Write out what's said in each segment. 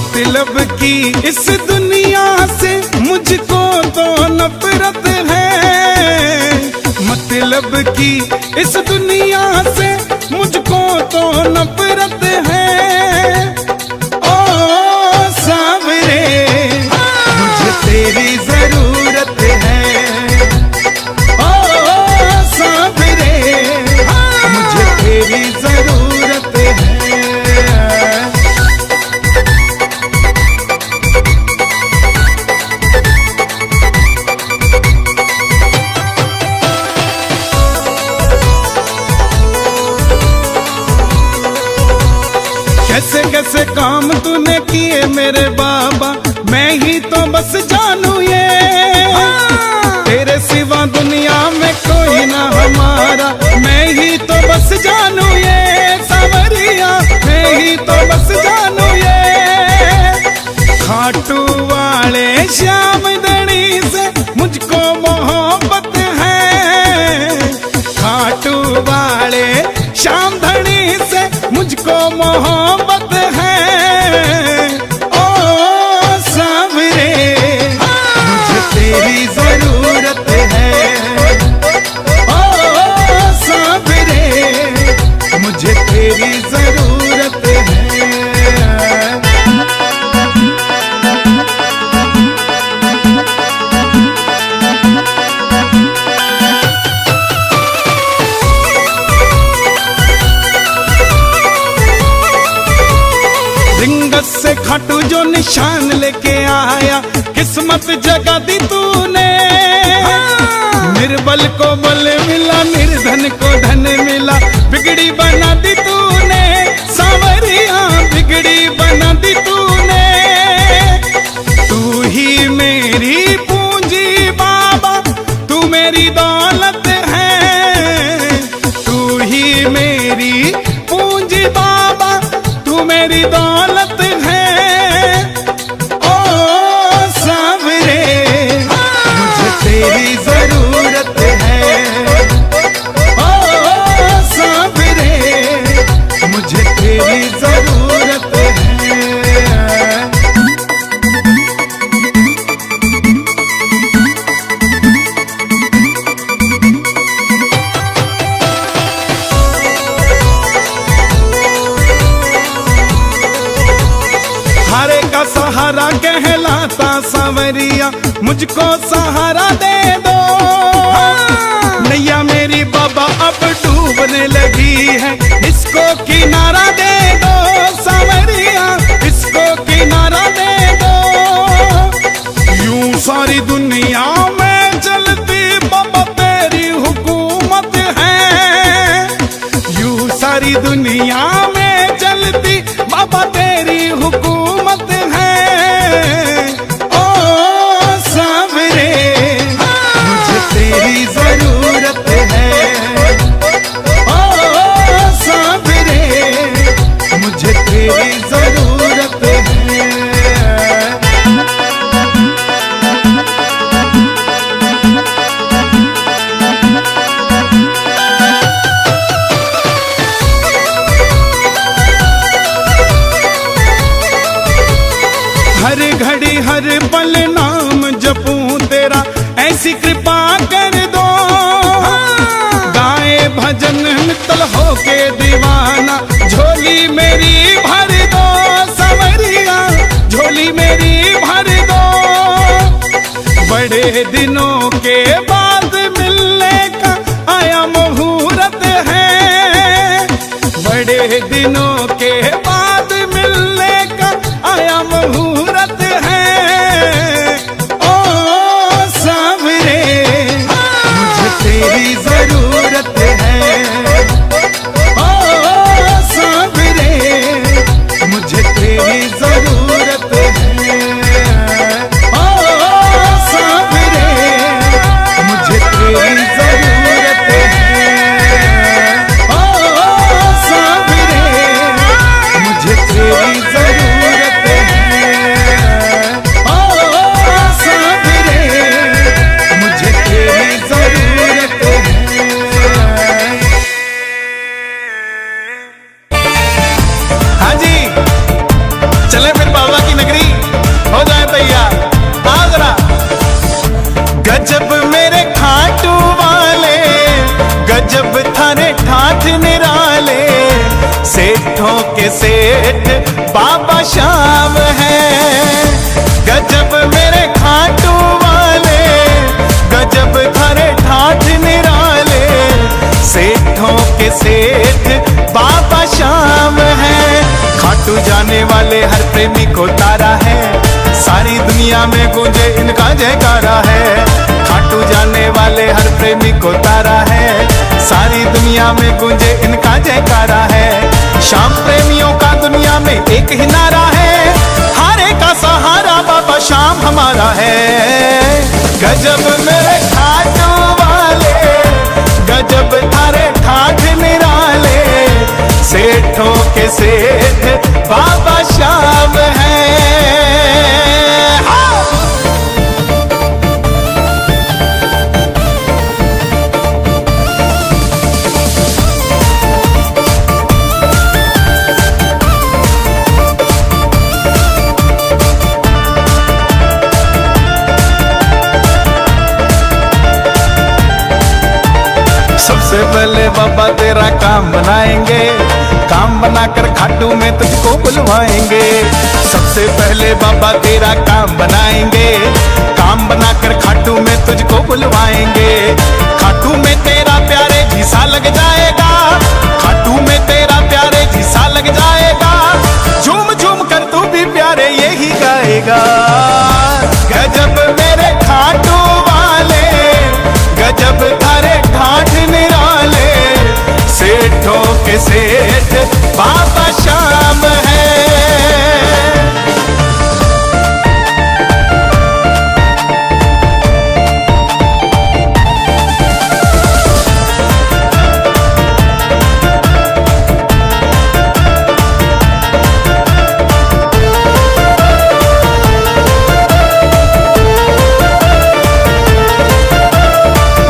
मतलब की इस दुनिया से मुझको तो नफरत है, मतलब की इस दुनिया से मुझको तो नफरत है। ओ सावरे मुझे तेरी जरूरत है, ओ सावरे मुझे तेरी जरूरत है। कैसे कैसे काम तूने किए मेरे बाबा, मैं ही तो बस जानू ये। तेरे सिवा दुनिया में कोई ना हमारा, मैं ही तो बस जानू ये। सावरिया मैं ही तो बस जानू ये। खाटू वाले श्याम धनी से मुझको मोहब्बत है, खाटू वाले श्याम धनी से मुझको मोहब्बत है। ओ सावरे मुझे तेरी जरूरत है, ओ सावरे मुझे तेरी जरूरत है। रिंगस से खाटू जो निशान लेके आया, किस्मत जगा दी तूने। निर्बल को बल मिला, निर्धन को धन मिला, बिगड़ी बना दी तूने। सावरिया बिगड़ी बना दी तूने। तू ही मेरी पूंजी बाबा, तू मेरी दौलत है। तू ही मेरी पूंजी बाबा, तू मेरी दौलत है। ओ सावरे मुझे तेरी जरूरत है, ओ सावरे मुझे तेरी जरूरत है। हारे का सहारा कहलाता सावरिया, मुझको सहारा दे दो। नैया मेरी बाबा अब डूबने लगी है, इसको किनारा दे दो। सावरिया इसको किनारा दे दो। यूं सारी दुनिया में चलती बाबा तेरी हुकूमत है, यूं सारी दुनिया में चलती बाबा तेरी हुकूमत है। ओ सावरे मुझे तेरी जरूरत है, ओ सावरे मुझे तेरी जरूरत है। हर घड़ी हर पल नाम जपूं तेरा, ऐसी कृपा कर दो। गाए भजन मित्तल होके दीवाना, झोली मेरी भर दो। सावरिया झोली मेरी भर दो। बड़े दिनों के बाद मिलने का आया मुहूर्त है, बड़े दिनों के बाद मिलने का आया मुहूर्त है। ओ सावरे मुझे तेरी जरूरत है, ओ सावरे मुझे तेरी जरूरत है। ओ सावरे मुझे तेरी जरूरत है, ओ सावरे गजब मेरे खाटू वाले, गजब थारे ठाठ निराले, सेठों के सेठ बाबा श्याम है। गजब मेरे खाटू वाले, गजब थारे ठाठ निराले, सेठों के सेठ बाबा श्याम है। खाटू जाने वाले हर प्रेमी को तारा है, सारी दुनिया में गूंजे इनका जयकारा है। खाटू जाने वाले हर प्रेमी को तारा है, सारी दुनिया में गूंजे इनका जयकारा है। श्याम प्रेमियों का दुनिया में एक ही नारा है, हारे का सहारा बाबा श्याम हमारा है। गजब मेरे खाटू वाले, गजब थारे ठाठ निराले, सेठों के सेठ बाबा श्याम है। सबसे पहले बाबा तेरा काम बनाएंगे, काम बनाकर खाटू में तुझको बुलवाएंगे। सबसे पहले बाबा तेरा काम बनाएंगे, काम बनाकर खाटू में तुझको बुलवाएंगे। खाटू में तेरा प्यारे झीसा लग जाएगा, खाटू में तेरा प्यारे झीसा लग जाएगा। झूम झूम कर तू भी प्यारे यही गाएगा। गजब मेरे खाटू वाले, गजब थारे ठाठ निराले, सेठों के सेठ बाबा श्याम है।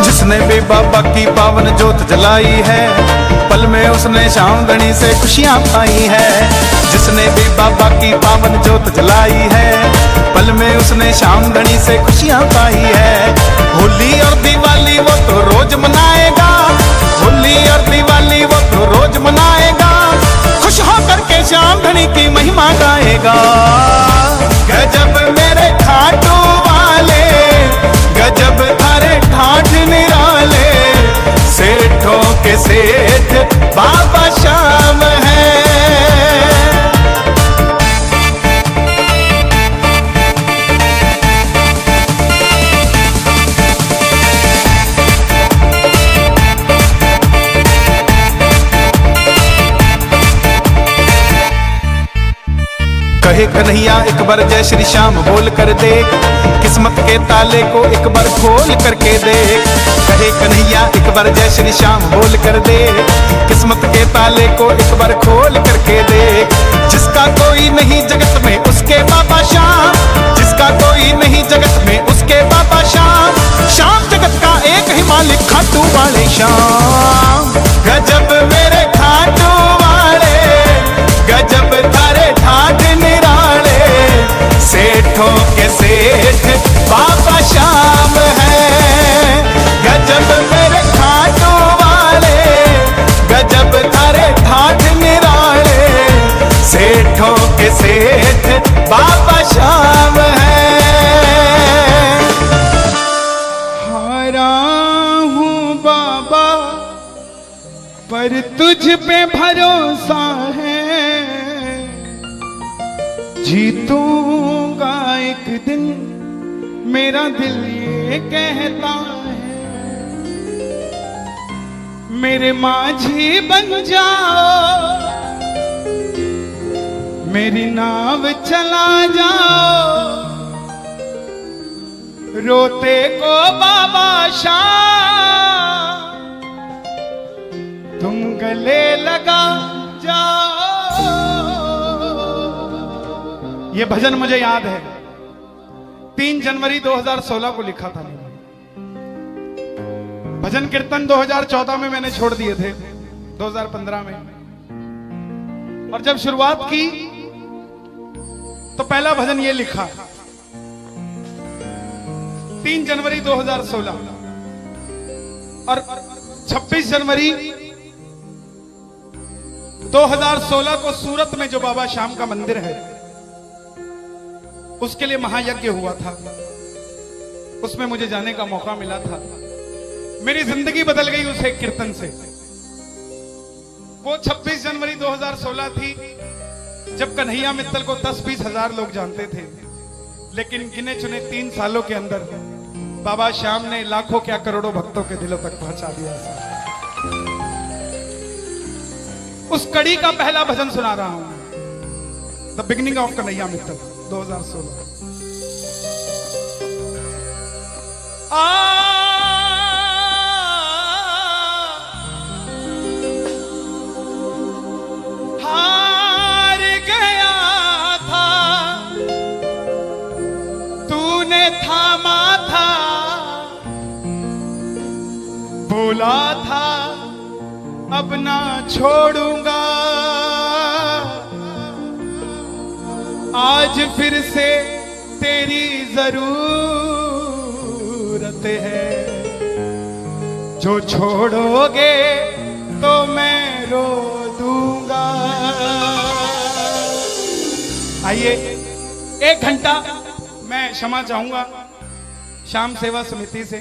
जिसने भी बाबा की पावन जोत जलाई है, पल में उसने श्याम धनी से खुशियां पाई है। जिसने भी बाबा की पावन जोत जलाई है, पल में उसने श्याम धनी से खुशियां पाई है। होली और दिवाली वो तो रोज मनाएगा, होली और दिवाली वो तो रोज मनाएगा। खुश होकर के श्याम धनी की महिमा गाएगा। गजब मेरे खाटू वाले, गजब थारे ठाठ निराले, सेठों के सेठ बाबा श्याम है। कहे कन्हैया एक बार जय श्री श्याम बोल कर देख, किस्मत के ताले को एक बार खोल करके देख। कहे कन्हैया एक बार जय श्री श्याम बोल कर देख, किस्मत के ताले को एक बार खोल करके देख। जिसका कोई नहीं जगत में उसके बाबा श्याम, जिसका कोई नहीं जगत में उसके बाबा श्याम। श्याम जगत का एक ही मालिक खाटू वाले श्याम। गजब मेरे खाटू वाले, गजब थारे ठाठ निराले, सेठों के सेठ बाबा श्याम है। गजब मेरे खाटू वाले, गजब थारे ठाठ निराले, सेठों के सेठ बाबा श्याम है। हारा हूँ बाबा पर तुझ पे भरोसा है, जीतूंगा एक दिन मेरा दिल ये कहता है। मेरे माझी बन जाओ, मेरी नाव चला जाओ, रोते को बाबा श्याम तुम गले लगा जाओ। ये भजन मुझे याद है, 3 जनवरी 2016 को लिखा था। भजन कीर्तन 2014 में मैंने छोड़ दिए थे, 2015 में। और जब शुरुआत की तो पहला भजन ये लिखा, 3 जनवरी 2016 और 26 जनवरी 2016 को सूरत में जो बाबा श्याम का मंदिर है उसके लिए महायज्ञ हुआ था। उसमें मुझे जाने का मौका मिला था। मेरी जिंदगी बदल गई उस एक कीर्तन से। वो 26 जनवरी 2016 थी जब कन्हैया मित्तल को 10-20 हजार लोग जानते थे, लेकिन गिने चुने 3 सालों के अंदर बाबा श्याम ने लाखों क्या करोड़ों भक्तों के दिलों तक पहुंचा दिया। उस कड़ी का पहला भजन सुना रहा हूं, the beginning of Kanhaiya Mittal 2016। हार गया था तूने थामा था, बोला था अब ना छोड़ूंगा, आज फिर से तेरी जरूरत है, जो छोड़ोगे तो मैं रो दूंगा। आइए 1 घंटा मैं क्षमा चाहूंगा श्याम सेवा समिति से।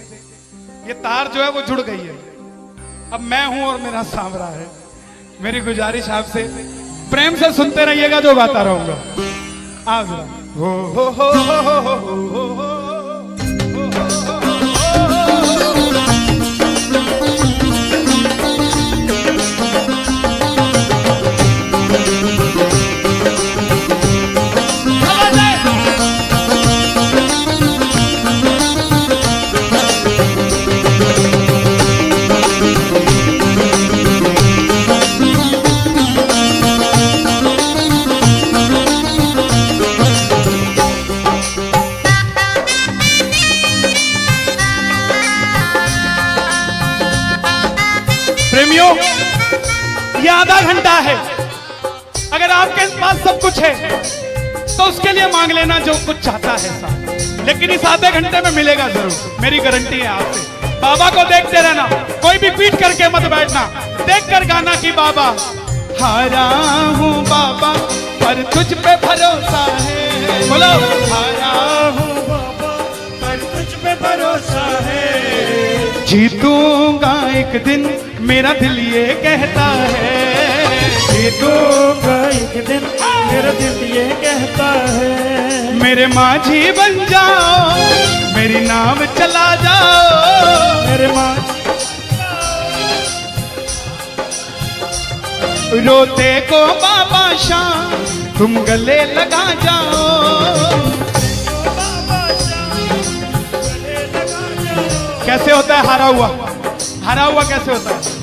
ये तार जो है वो जुड़ गई है, अब मैं हूं और मेरा सांवरा है। मेरी गुजारिश आपसे प्रेम से सुनते रहिएगा, जो गाता रहूंगा। आप जरा हो प्रेमियों, ये आधा घंटा है। अगर आपके पास सब कुछ है तो उसके लिए मांग लेना जो कुछ चाहता है साहब, लेकिन इस आधे घंटे में मिलेगा जरूर, मेरी गारंटी है आपसे। बाबा को देखते रहना, कोई भी पीट करके मत बैठना, देख कर गाना कि बाबा हारा हूँ बाबा पर तुझ पे भरोसा है। बोलो हारा हूँ बाबा पर तुझ पे भरोसा है, जीतूंगा एक दिन मेरा दिल ये कहता है, जीतूंगा एक दिन मेरा दिल ये कहता है। मेरे माझी बन जाओ, मेरी नाव चला जाओ, मेरे माझी रोते को बाबा श्याम तुम गले लगा जाओ, कैसे होता है हारा हुआ? हारा हुआ कैसे होता है?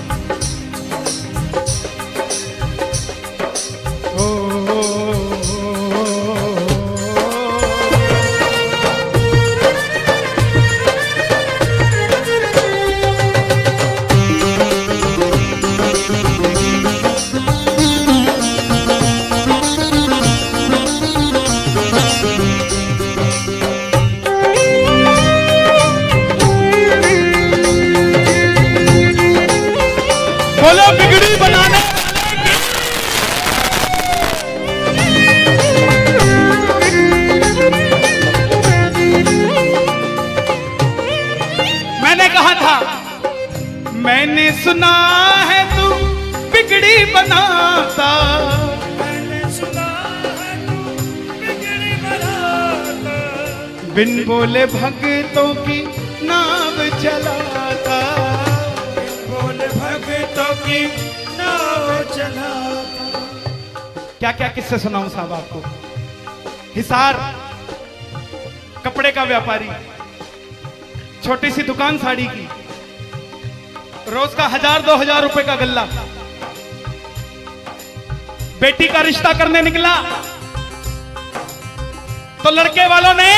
बोलो बिगड़ी बनाने मैंने कहा था, मैंने सुना है तू बिगड़ी बनाता, मैंने सुना है तू बिगड़ी बनाता, बिन बोले भक्तों की नाव चलाता, भक्तों की नाव चलाता। क्या क्या किस्से सुनाऊं साहब आपको। हिसार कपड़े का व्यापारी, छोटी सी दुकान साड़ी की, रोज का 1000-2000 रुपए का गल्ला। बेटी का रिश्ता करने निकला तो लड़के वालों ने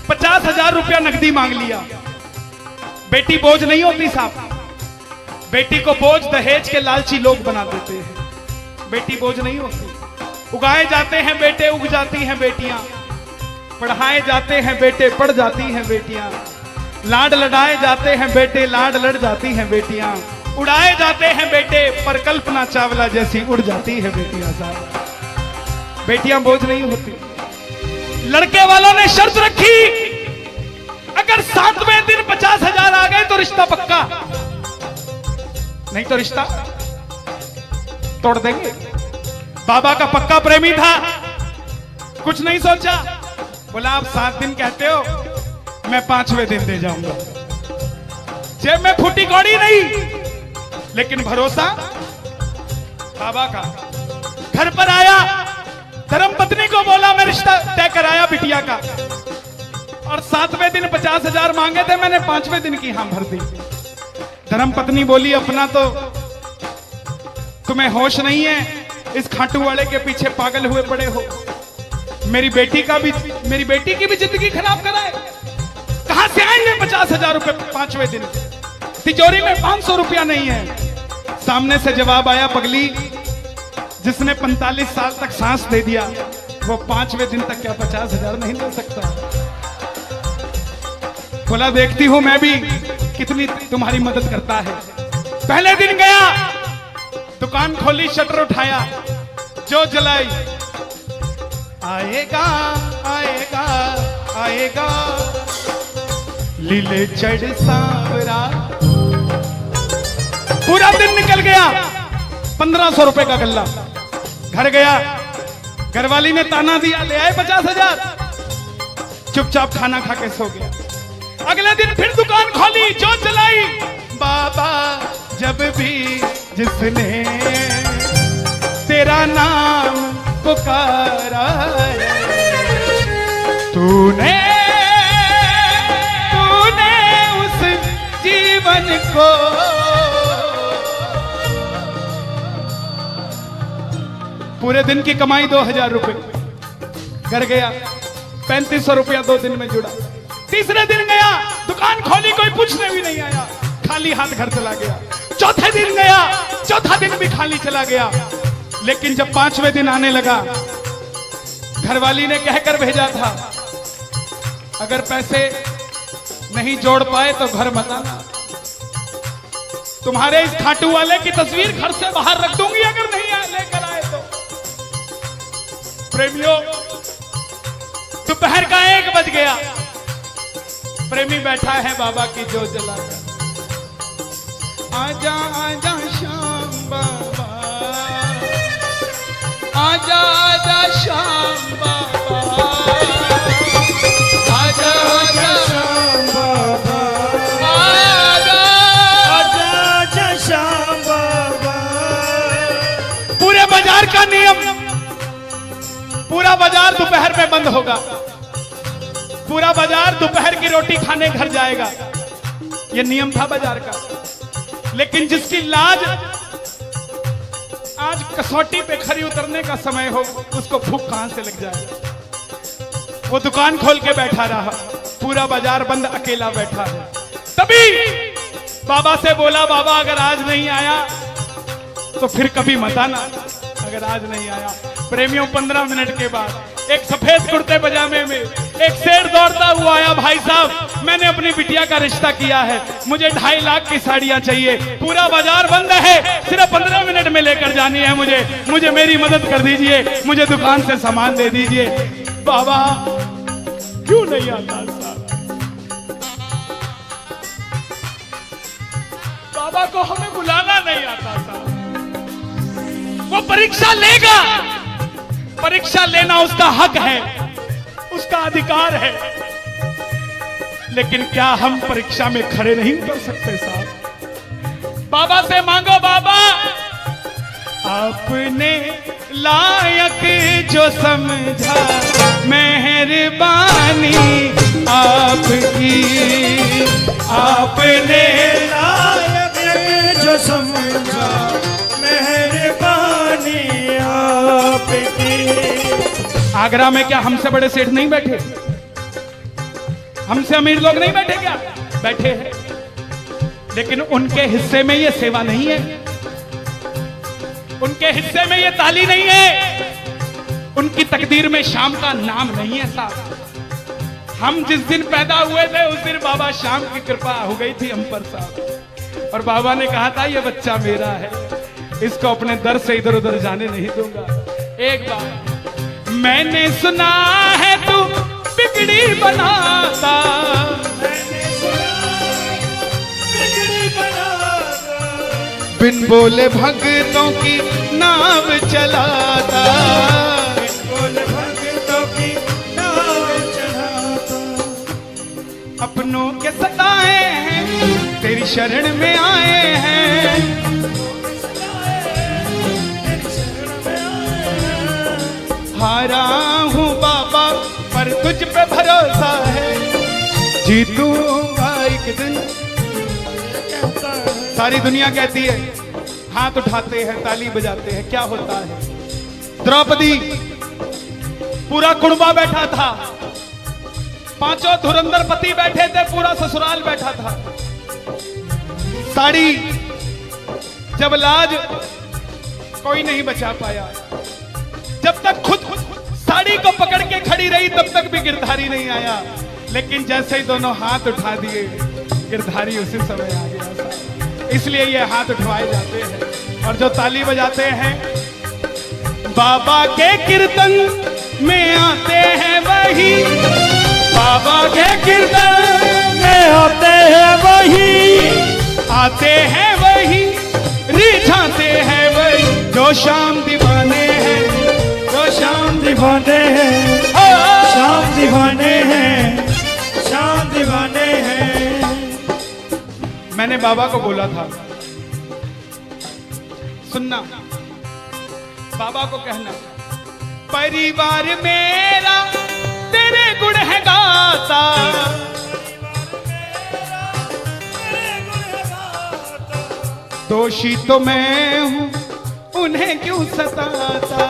50,000 रुपया नकदी मांग लिया। बेटी बोझ नहीं होती साहब, बेटी को बोझ दहेज के लालची लोग बना देते हैं। बेटी बोझ नहीं होती, उगाए जाते हैं बेटे, उग जाती हैं बेटियां। पढ़ाए जाते हैं बेटे पढ़ जाती हैं बेटियां, लाड लड़ाए जाते हैं बेटे लाड लड़ जाती हैं बेटियां, उड़ाए जाते हैं बेटे पर कल्पना चावला जैसी उड़ जाती है बेटियां। साहब बेटियां बोझ नहीं होती। लड़के वालों ने शर्त रखी, अगर 7वें दिन 50,000 आ गए तो रिश्ता पक्का, नहीं तो रिश्ता तोड़ देंगे। बाबा का पक्का प्रेमी था, कुछ नहीं सोचा, बोला आप 7 दिन कहते हो, मैं 5वें दिन दे जाऊंगा। जेब में फूटी कौड़ी नहीं, लेकिन भरोसा बाबा का। घर पर आया, धर्मपत्नी को बोला मैं रिश्ता तय कराया बिटिया का, और 7वें दिन 50,000 मांगे थे, मैंने 5वें दिन की हां भर दी। धर्मपत्नी बोली अपना तो तुम्हें होश नहीं है, इस खाटू वाले के पीछे पागल हुए पड़े हो। मेरी बेटी की भी जिंदगी खराब कराए। कहां से आएंगे 50,000 रुपए 5वें दिन? तिजोरी में 500 रुपया नहीं है। सामने से जवाब आया, पगली जिसने 45 साल तक सांस दे दिया वो 5वें दिन तक क्या 50,000 नहीं दे सकता? बोला देखती हूं मैं भी कितनी तुम्हारी मदद करता है। पहले दिन गया, दुकान खोली, शटर उठाया, जो जलाई, आएगा आएगा आएगा लीले चढ़ सांवरा। पूरा दिन निकल गया, 1500 रुपए का गल्ला। घर गया, घरवाली ने ताना दिया, ले आए 50,000। चुपचाप खाना खा के सो गया। अगले दिन फिर दुकान खोली, जो चलाई, बाबा जब भी जिसने तेरा नाम पुकारा तूने उस जीवन को पूरे दिन की कमाई 2,000 रुपए। घर गया, 3500 रुपया 2 दिन में जुड़ा। तीसरे दिन गया, दुकान खोली, कोई पूछने भी नहीं आया, खाली हाथ घर चला गया। चौथे दिन गया, चौथा दिन भी खाली चला गया। लेकिन जब 5वें दिन आने लगा, घरवाली ने कहकर भेजा था, अगर पैसे नहीं जोड़ पाए तो घर मत आना। तुम्हारे इस खाटू वाले की तस्वीर घर से बाहर रख दूंगी अगर नहीं लेकर आए तो। प्रेमियों, दोपहर का 1 बज गया, प्रेमी बैठा है बाबा की जोत जलाकर। आजा आजा श्याम बाबा, आजा आजा श्याम बाबा, आजा आजा श्याम बाबा, आजा आजा आजा श्याम बाबा। पूरे बाजार का नियम, पूरा बाजार दोपहर में बंद होगा, पूरा बाजार दोपहर की रोटी खाने घर जाएगा। यह नियम था बाजार का। लेकिन जिसकी लाज आज कसौटी पे खरी उतरने का समय हो, उसको भूख कहां से लग जाए। वो दुकान खोल के बैठा रहा, पूरा बाजार बंद, अकेला बैठा है। तभी बाबा से बोला, बाबा अगर आज नहीं आया तो फिर कभी मत आना, अगर आज नहीं आया। प्रेमियों, 15 मिनट के बाद एक सफेद कुर्ते पजामे में एक शेर दौड़ता हुआ आया, भाई साहब मैंने अपनी बिटिया का रिश्ता किया है, मुझे 2.5 लाख की साड़ियां चाहिए, पूरा बाजार बंद है, सिर्फ 15 मिनट में लेकर जानी है मुझे मेरी मदद कर दीजिए, मुझे दुकान से सामान दे दीजिए। बाबा क्यों नहीं आता साहब? बाबा को हमें बुलाना नहीं आता साहब। वो परीक्षा लेगा, परीक्षा लेना उसका हक है, उसका अधिकार है, लेकिन क्या हम परीक्षा में खड़े नहीं उतर सकते साहब? बाबा से मांगो, बाबा आपने लायक जो समझा, मेहरबानी आपकी, आपने लायक जो समझा, मेहरबानी आपकी। आगरा में क्या हमसे बड़े सेठ नहीं बैठे? हमसे अमीर लोग नहीं बैठे क्या? बैठे हैं, लेकिन उनके हिस्से में ये सेवा नहीं है, उनके हिस्से में ये ताली नहीं है, उनकी तकदीर में शाम का नाम नहीं है साहब। हम जिस दिन पैदा हुए थे उस दिन बाबा श्याम की कृपा हो गई थी हम पर साहब, और बाबा ने कहा था ये बच्चा मेरा है, इसको अपने दर से इधर उधर जाने नहीं दूंगा। एक बार मैंने सुना है तू बिगड़ी बनाता, बिन बोले भक्तों की नाव चलाता, अपनों के सताए हैं तेरी शरण में आए हैं, हारा हूँ बाबा पर तुझ पे भरोसा है, जीतूंगा एक दिन। सारी दुनिया कहती है, हाथ उठाते हैं ताली बजाते हैं, क्या होता है? द्रौपदी पूरा कुड़बा बैठा था, पांचों धुरंधर पति बैठे थे, पूरा ससुराल बैठा था। साड़ी जब लाज कोई नहीं बचा पाया, जब तक खुद साड़ी को पकड़ के खड़ी रही तब तक भी गिरधारी नहीं आया, लेकिन जैसे ही दोनों हाथ उठा दिए गिरधारी उसी समय आ गया। इसलिए ये हाथ उठवाए जाते हैं और जो ताली बजाते हैं बाबा के कीर्तन में आते हैं वही, बाबा के कीर्तन में आते हैं वही, आते हैं वही, रिझाते हैं वही, जो शाम दीवाने हैं, जो शाम दीवाने हैं, शाम दीवाने हैं, शाम दीवाने हैं। मैंने बाबा को बोला था, सुनना, बाबा को कहना, परिवार मेरा तेरे गुण है गाता, दोषी तो मैं हूं उन्हें क्यों सताता,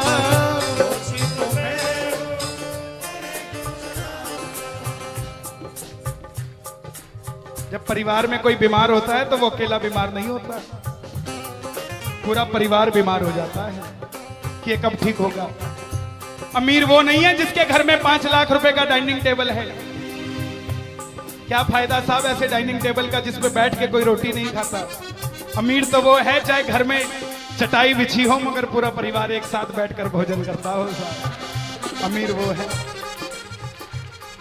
जब परिवार में कोई बीमार होता है तो वो अकेला बीमार नहीं होता, पूरा परिवार बीमार हो जाता है कि ये कब ठीक होगा। अमीर वो नहीं है जिसके घर में 5 लाख रुपए का डाइनिंग टेबल है, क्या फायदा साहब ऐसे डाइनिंग टेबल का जिस पे बैठ के कोई रोटी नहीं खाता। अमीर तो वो है चाहे घर में चटाई बिछी हो मगर पूरा परिवार एक साथ बैठकर भोजन करता हो साहब, अमीर वो है।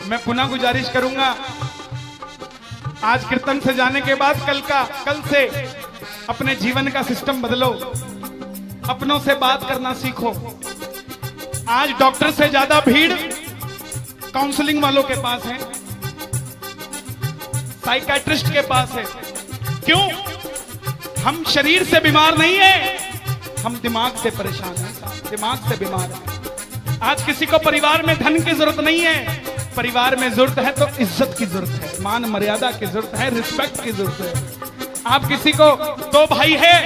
मैं पुनः गुजारिश करूंगा, आज कीर्तन से जाने के बाद कल से अपने जीवन का सिस्टम बदलो, अपनों से बात करना सीखो। आज डॉक्टर से ज्यादा भीड़ काउंसलिंग वालों के पास है, साइकियाट्रिस्ट के पास है। क्यों? हम शरीर से बीमार नहीं है, हम दिमाग से परेशान हैं, दिमाग से बीमार हैं। आज किसी को परिवार में धन की जरूरत नहीं है, परिवार में जरूरत है तो इज्जत की जरूरत है, मान मर्यादा की जरूरत है, रिस्पेक्ट की जरूरत है। आप किसी को 2 भाई है,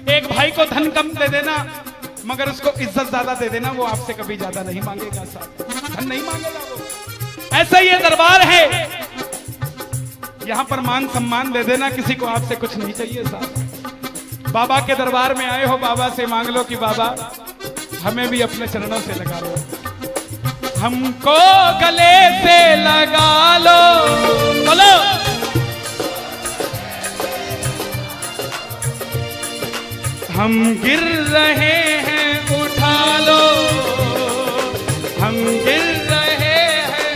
एक भाई को धन कम दे देना मगर उसको इज्जत ज्यादा दे देना, वो आपसे कभी ज्यादा नहीं मांगेगा साहब, धन नहीं मांगेगा वो। ऐसा ये दरबार है, यहां पर मान सम्मान दे देना, किसी को आपसे कुछ नहीं चाहिए साहब। बाबा के दरबार में आए हो, बाबा से मांग लो कि बाबा हमें भी अपने चरणों से लगा लो, हमको गले से लगा लो, बोलो हम गिर रहे हैं उठा लो, हम गिर रहे हैं,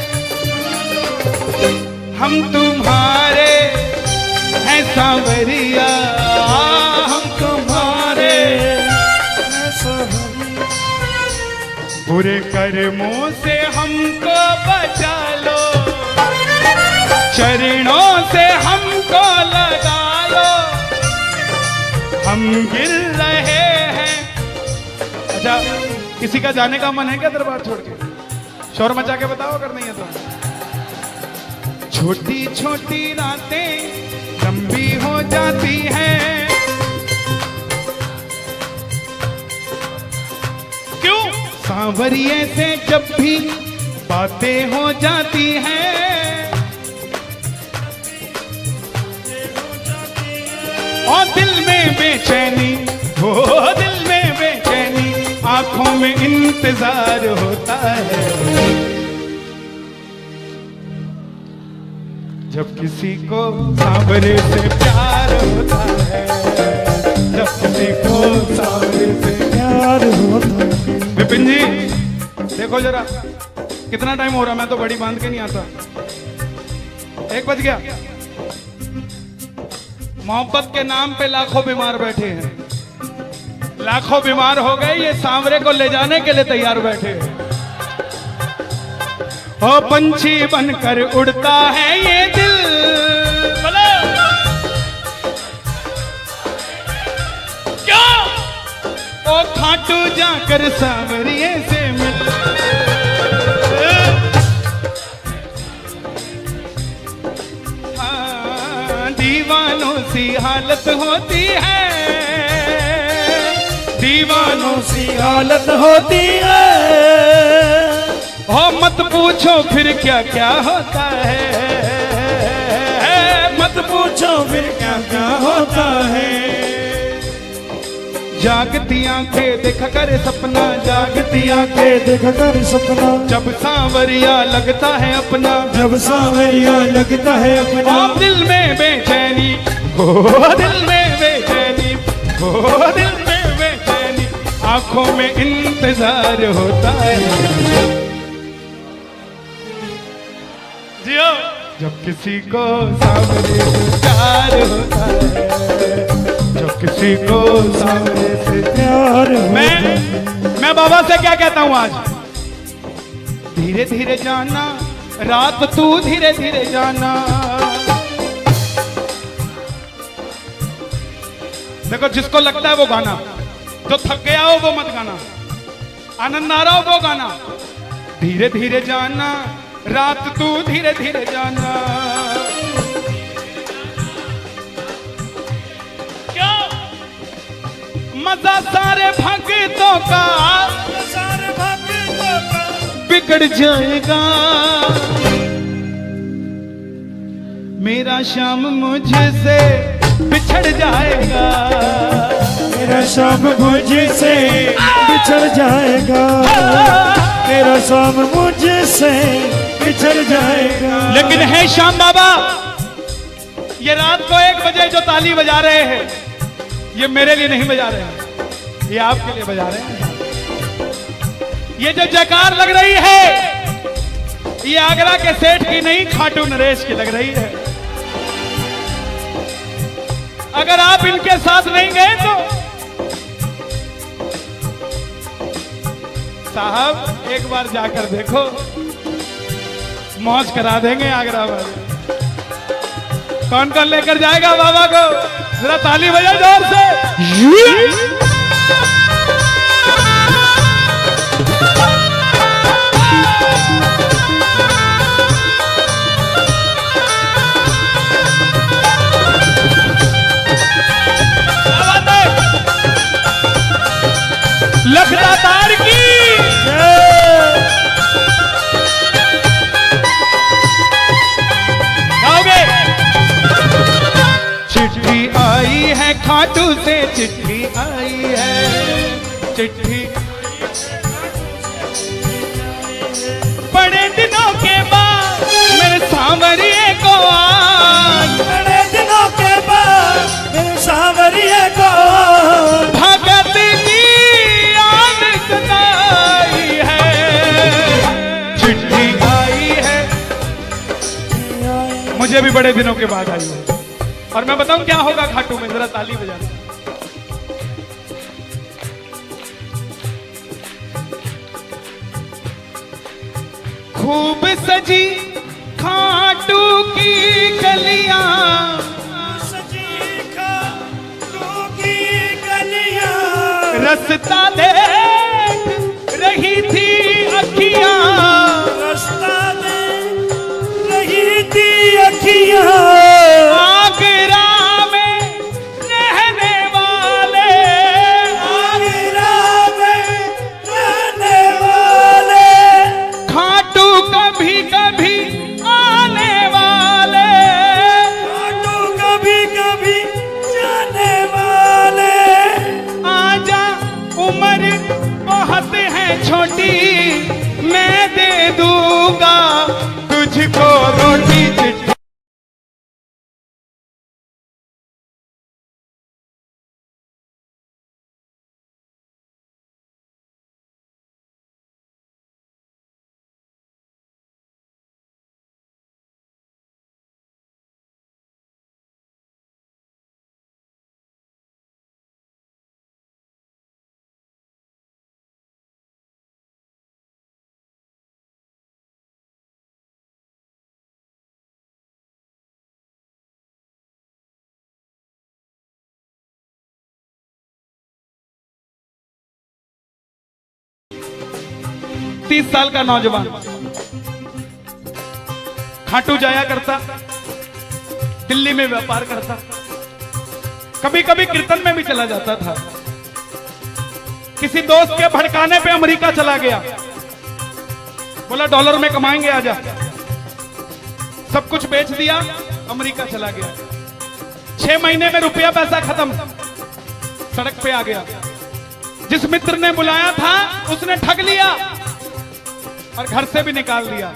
हम तुम्हारे हैं सांवरिया, हम तुम्हारे बुरे कर्मों से हमको बचा लो, चरणों से हमको लगा लो, हम गिर रहे हैं। अच्छा, किसी का जाने का मन है क्या दरबार छोड़ के? शोर मचा के बताओ अगर नहीं है तो। छोटी छोटी रातें लंबी हो जाती हैं, क्यों? सांवरिये से जब भी बातें हो जाती हैं, और दिल में बेचैनी हो, दिल में बेचैनी, आंखों में इंतजार होता है। जब किसी को सांवरे से प्यार होता है, जब किसी को सांवरे से प्यार होता है। विपिन जी देखो जरा कितना टाइम हो रहा, मैं तो बड़ी बांध के नहीं आता। 1 बज गया। मोहब्बत के नाम पे लाखों बीमार बैठे हैं, लाखों बीमार हो गए, ये सांवरे को ले जाने के लिए तैयार बैठे हैं। ओ पंछी बनकर उड़ता है ये दिल, क्या ओ खाटू जाकर सांवरिये से मिल। हाँ, दीवानों सी हालत होती है, दीवानों सी हालत होती है। हो मत पूछो फिर क्या क्या होता है, मत पूछो फिर क्या क्या होता है। जागती आंखें देखा कर सपना, जागती आंखें देखा कर सपना, जब सांवरिया लगता है अपना, जब सांवरिया लगता है अपना। दिल में बेचैनी हो, दिल में बेचैनी हो, दिल में बेचैनी, आंखों में इंतजार होता है। जियो जब किसी को सांवरे से प्यार होता है, जब किसी को सांवरे से प्यार होता है। मैं बाबा से क्या कहता हूं आज, धीरे धीरे जाना रात तू धीरे धीरे जाना। देखो जिसको लगता है वो गाना, जो थक गया हो वो मत गाना, आनंद आ रहा हो वो गाना। धीरे धीरे जाना रात तू धीरे धीरे जाना। क्या मजा सारे भक्तों का, सारे भक्तों का बिगड़ जाएगा। मेरा श्याम मुझसे बिछड़ जाएगा, मेरा श्याम मुझसे बिछड़ जाएगा, मेरा श्याम मुझसे बिछड़ जाएगा। लेकिन है श्याम बाबा, ये रात को 1 बजे जो ताली बजा रहे हैं, ये मेरे लिए नहीं बजा रहे हैं, ये आपके लिए बजा रहे हैं। ये जो जयकार लग रही है, ये आगरा के सेठ की नहीं, खाटू नरेश की लग रही है। अगर आप इनके साथ नहीं गए तो साहब एक बार जाकर देखो, मौज करा देंगे आगरा वाले। कौन कौन लेकर जाएगा बाबा को, जरा ताली बजा जोर से। लखदा तार की गाओगे। चिट्ठी आई है खाटू से, चिट्ठी आई है, चिट्ठी बड़े दिनों के बाद मेरे सांवरिये को आज, बड़े दिनों के बाद मेरे सांवरिये को भगत की मुझे भी बड़े दिनों के बाद आई है। और मैं बताऊं क्या होगा खाटू में, जरा ताली बजाना। खूब सजी खाटू की गलियां, सजी खाटू की गलियां, रास्ता देख रही थी अखियां, रास्ता देख रही थी अखियां। आगरा में रहने वाले, आगरा में रहने वाले, खाटू कभी कभी आने वाले, खाटू कभी कभी जाने वाले। आजा उम्र बहुत है छोटी, मैं दे दूंगा तुझको रोटी। 30 साल का नौजवान खाटू जाया करता, दिल्ली में व्यापार करता, कभी कभी कीर्तन में भी चला जाता था। किसी दोस्त के भड़काने पे अमेरिका चला गया, बोला डॉलर में कमाएंगे आजा। सब कुछ बेच दिया, अमेरिका चला गया। 6 महीने में रुपया पैसा खत्म, सड़क पे आ गया। जिस मित्र ने बुलाया था उसने ठग लिया और घर से भी निकाल दिया।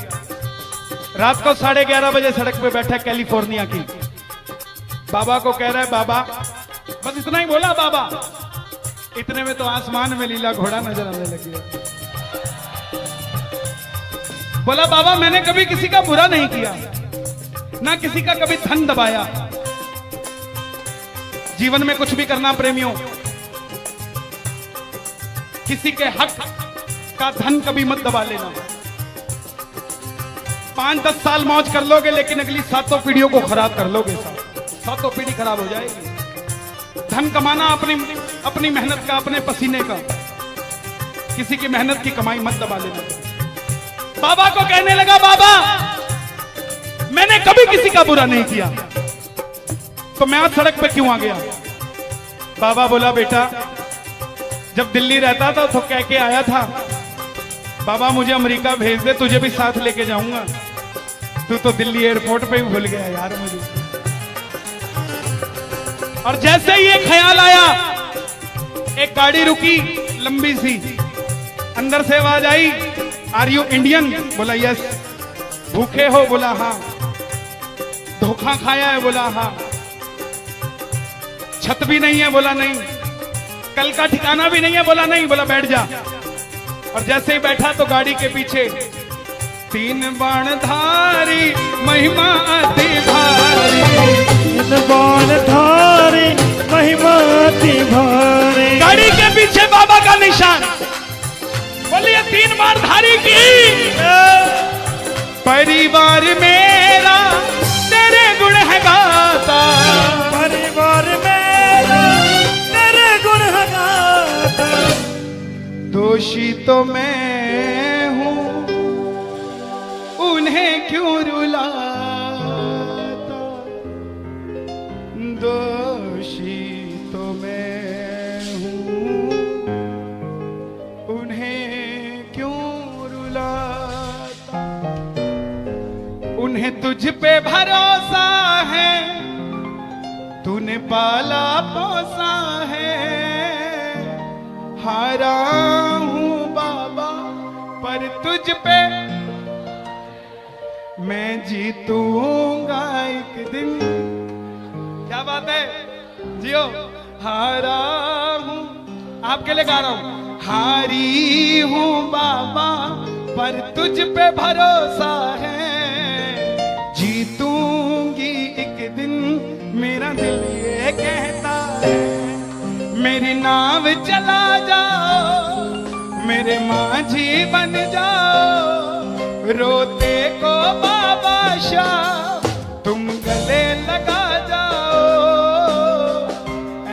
रात को 11:30 बजे सड़क पे बैठा कैलिफोर्निया की, बाबा को कह रहा है बाबा, बस इतना ही बोला बाबा, इतने में तो आसमान में लीला घोड़ा नजर आने लग गया। बोला बाबा मैंने कभी किसी का बुरा नहीं किया, ना किसी का कभी धन दबाया। जीवन में कुछ भी करना प्रेमियों, किसी के हक का धन कभी मत दबा लेना। 5-10 साल मौज कर लोगे, लेकिन अगली 7 पीढ़ियों को खराब कर लोगे। 7 पीढ़ी खराब हो जाएगी। धन कमाना अपनी मेहनत का, अपने पसीने का, किसी की मेहनत की कमाई मत दबा लेना। बाबा को कहने लगा बाबा मैंने कभी किसी का बुरा नहीं किया, तो मैं आज सड़क पे क्यों आ गया? बाबा बोला बेटा जब दिल्ली रहता था तो कह के आया था बाबा मुझे अमेरिका भेज दे, तुझे भी साथ लेके जाऊंगा। तू तो दिल्ली एयरपोर्ट पे ही भूल गया यार मुझे। और जैसे ही ये ख्याल आया, एक गाड़ी रुकी लंबी सी, अंदर से आवाज आई आर यू इंडियन? बोला यस। भूखे हो? बोला हाँ। धोखा खाया है? बोला हाँ। छत भी नहीं है? बोला नहीं। कल का ठिकाना भी नहीं है? बोला नहीं। बोला बैठ जा। और जैसे ही बैठा तो गाड़ी के पीछे 3 बाणधारी महिमा अति भारी, 3 बाणधारी महिमा अति भारी। गाड़ी के पीछे बाबा का निशान। बोलिए 3 बाणधारी की। परिवार मेरा तेरे गुण है गाता, परिवार मेरा तेरे गुण है गाता। दोषी तो मैं हूं, उन्हें क्यों रुलाता? दोषी तो मैं हूं, उन्हें क्यों रुलाता? उन्हें तुझ पे भरोसा है, तूने पाला पोसा है। हारा हूं बाबा पर तुझ पे मैं जीतूंगा एक दिन। क्या बात है, जियो। हारा हूं, आपके लिए गा रहा हूं। हारी हूं बाबा पर तुझ पे भरोसा है, जीतूंगी एक दिन मेरा दिल ये कहता है। मेरी नाव चला जाओ, मेरे माझी बन जाओ, रोते को बाबा शाह तुम गले लगा जाओ।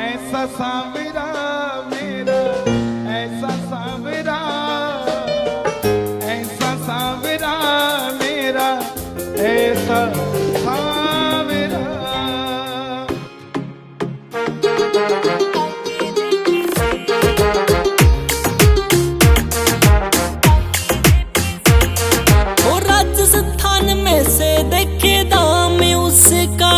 ऐसा सांवरा मेरा, ऐसा सांवरा, ऐसा सांवरा मेरा, ऐसा सांवरा। राजस्थान में से देखे दाम उसका,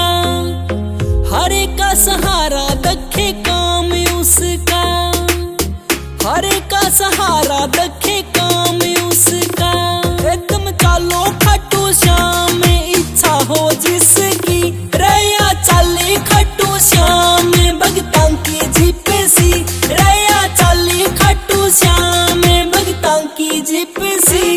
हरे का सहारा देखे काम उसका, हरे का सहारा देखे काम उसका। एकदम चालो खट्टू श्याम इच्छा हो जिसकी, रया चाले खट्टू श्याम भगतां की जीप सी, रया चाले खट्टू श्याम भगतां की जीप सी।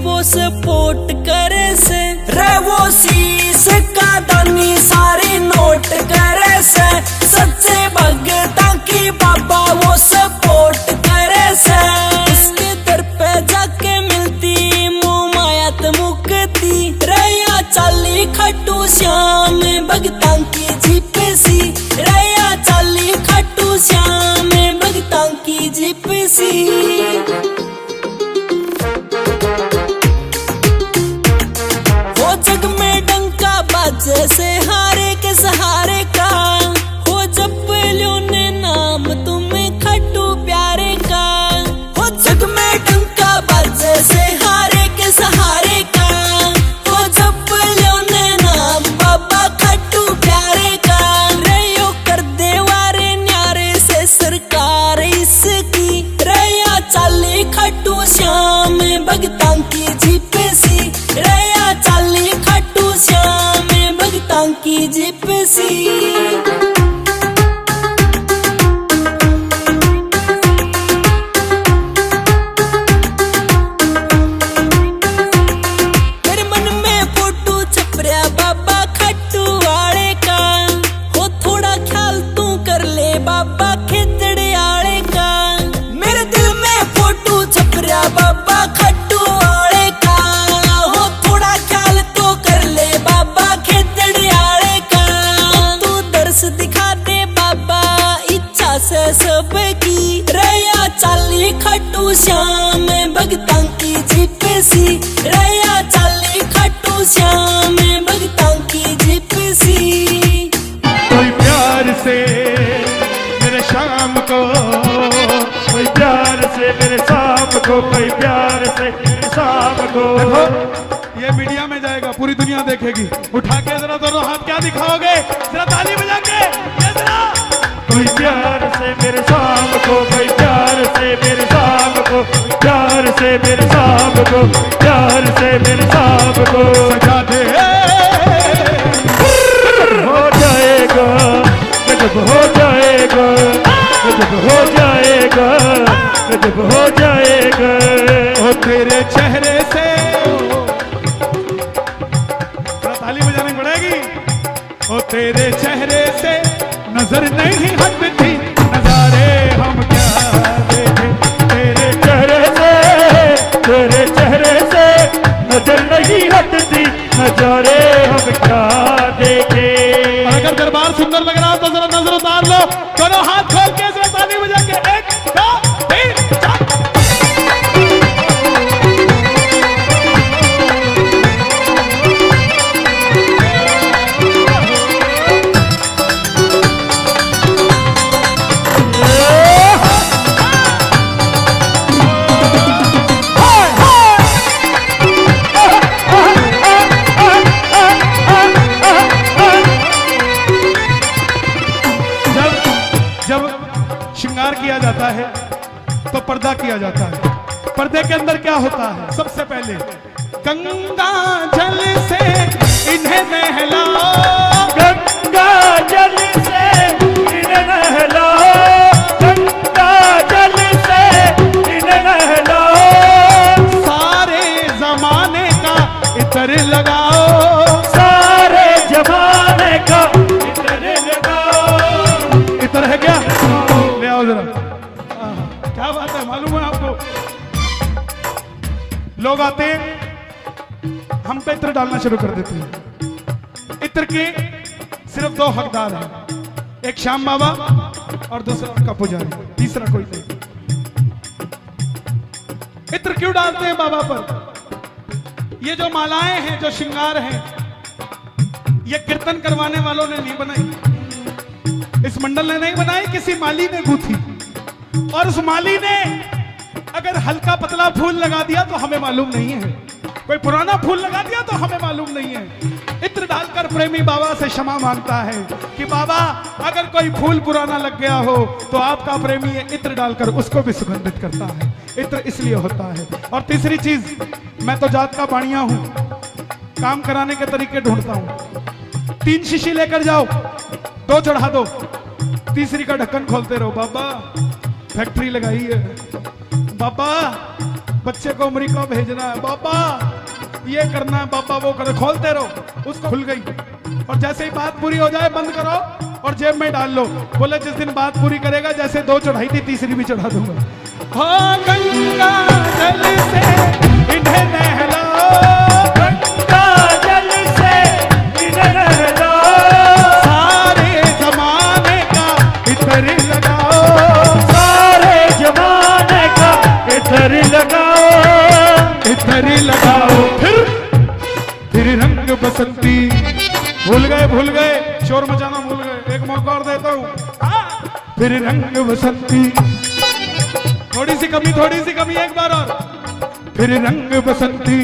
वो सपोर्ट करे से, रे वो शीश का दानी सारे नोट करे से, सच्चे भगतां की बाबा वो सपोर्ट करे से। चाली खट्टू श्याम भगतां की जिपसी, रैया चाली खट्टू श्याम भगतां की जिपसी। हो जग में डंका बाजे से हारे के सहारे का, हो जप लो ने नाम तुम्हें खट्टू प्यारे का। हो जग में डंका बाजे से हारे के सहारे का, हो जप लो ने नाम बाबा खट्टू प्यारे का। रैयो कर देवारे न्यारे से सरकार इसकी, रैया चाली खट्टू श्याम भगतां की जिपसी, रैया चाली खट्टू श्याम भगतां की जिपसी। मेरे मन में फोटो छपरिया बाबा खट्टू वाले का, हो थोड़ा ख्याल तू कर ले बाबा खेतड़े आले का। मेरे दिल में फोटो छपरिया बाबा खट्टू वाले का, हो थोड़ा ख्याल तो कर ले बाबा खेतड़े आले का। तू दर्श दिखा दे बाबा इच्छा से सबकी, रैया चाली खट्टू श्याम भगतां की जिपसी, रैया चाली खट्टू श्याम भगतां की जिपसी। कोई प्यार से मेरे शाम को, कोई प्यार से मेरे शाम को, कोई प्यार से मेरे शाम को। देखो ये मीडिया में जाएगा, पूरी दुनिया देखेगी। उठा के जरा दोनों हाथ क्या दिखाओगे, जरा ताली बजा के ये जरा। कोई प्यार से मेरे शाम को, कोई प्यार से मेरे शाम को, प्यार से मेरे शाम को, प्यार से मेरे शाम को सजा दे। हो जाएगा गजब, हो जाएगा गजब, हो जाएगा गजब, हो जाएगा। ओ तेरे चेहरे से ताली बजानी पड़ेगी। ओ तेरे चेहरे से नजर नहीं हटती, नजारे हम क्या देखे। तेरे चेहरे से, तेरे चेहरे से नजर नहीं हटती, नजारे हम क्या देखे। और अगर दरबार सुंदर लग रहा हो तो जरा नजर उतार लो, दोनों हाथ खोल के जरा ताली बजा के 1 2 3 4। श्रृंगार किया जाता है तो पर्दा किया जाता है। पर्दे के अंदर क्या होता है? सबसे पहले गंगा जल से इन्हें नहलाओ, गंगा जल से इन्हें नहलाओ, गंगा जल से इन्हें नहलाओ। सारे जमाने का इतर लगाओ, सारे जमाने का इतर लगाओ। इतर है क्या? ले आओ जरा। क्या बात है, मालूम है आपको? लोग आते हैं, हम पे इत्र डालना शुरू कर देते हैं। इत्र के सिर्फ 2 हकदार हैं, एक श्याम बाबा और दूसरा उनका पुजारी, तीसरा कोई नहीं। इत्र क्यों डालते हैं बाबा पर? ये जो मालाएं हैं, जो श्रृंगार हैं, ये कीर्तन करवाने वालों ने नहीं बनाई, इस मंडल ने नहीं बनाई, किसी माली ने गूंथी। और उस माली ने अगर हल्का पतला फूल लगा दिया तो हमें मालूम नहीं है, कोई पुराना फूल लगा दिया तो हमें मालूम नहीं है। इत्र डालकर प्रेमी बाबा से क्षमा मांगता है कि बाबा अगर कोई फूल पुराना लग गया हो तो आपका प्रेमी ये इत्र डालकर उसको भी सुगंधित करता है। इत्र इसलिए होता है। और तीसरी चीज, मैं तो जात का बाणिया हूं, काम कराने के तरीके ढूंढता हूं। 3 शीशी लेकर जाओ, 2 चढ़ा दो, तीसरी का ढक्कन खोलते रहो। बाबा फैक्ट्री लगाई है, बाबा बच्चे को अमेरिका भेजना है, बाबा ये करना है, बाबा वो कर, खोलते रहो। उसको खुल गई और जैसे ही बात पूरी हो जाए बंद करो और जेब में डाल लो। बोले जिस दिन बात पूरी करेगा, जैसे 2 चढ़ाई थी तीसरी भी चढ़ा दूंगा। हाँ गंगा जल से इन्हें नहलाओ, गंगा जल से बिस्तरी लगाओ, फिर रंग बसंती। भूल गए, शोर मचाना भूल गए, एक मौका और देता हूँ। फिर रंग बसंती, थोड़ी सी कमी, एक बार और। फिर रंग बसंती।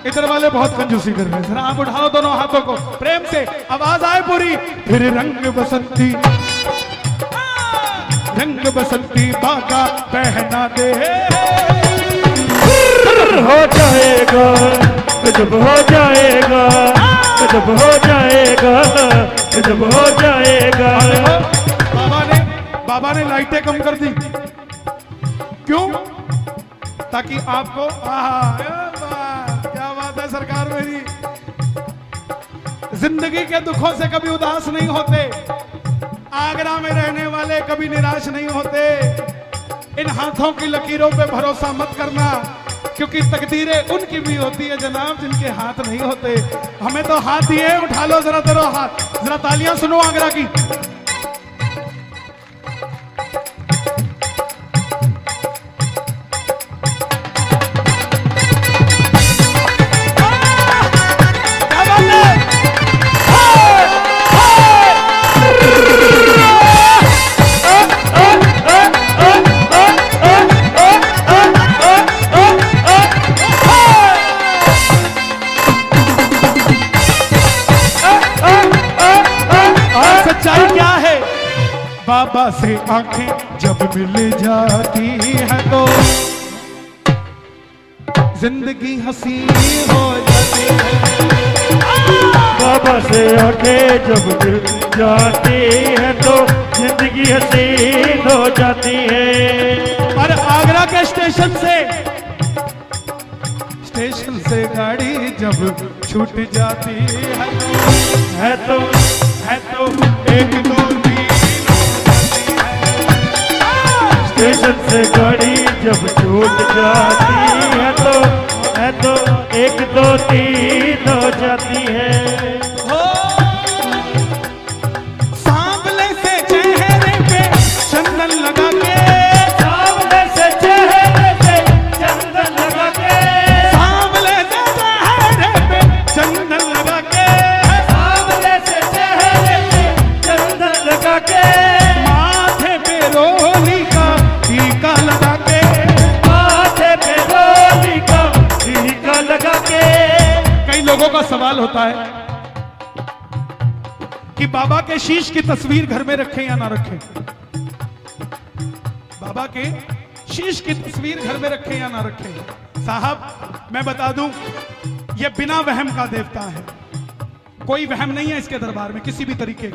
इधर वाले बहुत कंजूसी कर रहे हैं, जरा आप उठाओ दोनों हाथों को प्रेम से, आवाज आए पूरी। फिर रंग बसंती, रंग बसंती बागा पहना दे। हो जाएगा जब हो जाएगा, जब हो जाएगा, जब हो जाएगा। बाबा ने लाइटें कम कर दी, क्यों? ताकि आपको क्या बात है सरकार मेरी, जिंदगी के दुखों से कभी उदास नहीं होते, आगरा में रहने वाले कभी निराश नहीं होते। इन हाथों की लकीरों पे भरोसा मत करना, क्योंकि तकदीरें उनकी भी होती है जनाब जिनके हाथ नहीं होते। हमें तो हाथ दिए, उठा लो जरा तेरो हाथ, जरा तालियां सुनो आगरा की। बाबा से आंखें जब मिल जाती है तो जिंदगी हसी हो जाती है। बाबा से आंखें जब मिल जाती है तो जिंदगी हसीन हो जाती है। और आगरा के स्टेशन से गाड़ी जब छूट जाती है तो एक दो स्टेशन से गाड़ी जब छूट जाती है तो एक दो तीन हो जाती है। सांवले से चेहरे पे चंदन लगा के, सांवले से चेहरे पे चंदन लगा के, सांवले से चेहरे पे चंदन लगा के, सांवले से चेहरे पे चंदन लगा के, माथे पे रोली का टीका लगा के, माथे पे रोली का टीका लगा के। कई लोगों का सवाल होता है कि बाबा के शीश की तस्वीर घर में रखें या ना रखें। बाबा के शीश की तस्वीर घर में रखें या ना रखें। साहब मैं बता दूं, यह बिना वहम का देवता है, कोई वहम नहीं है इसके दरबार में, किसी भी तरीके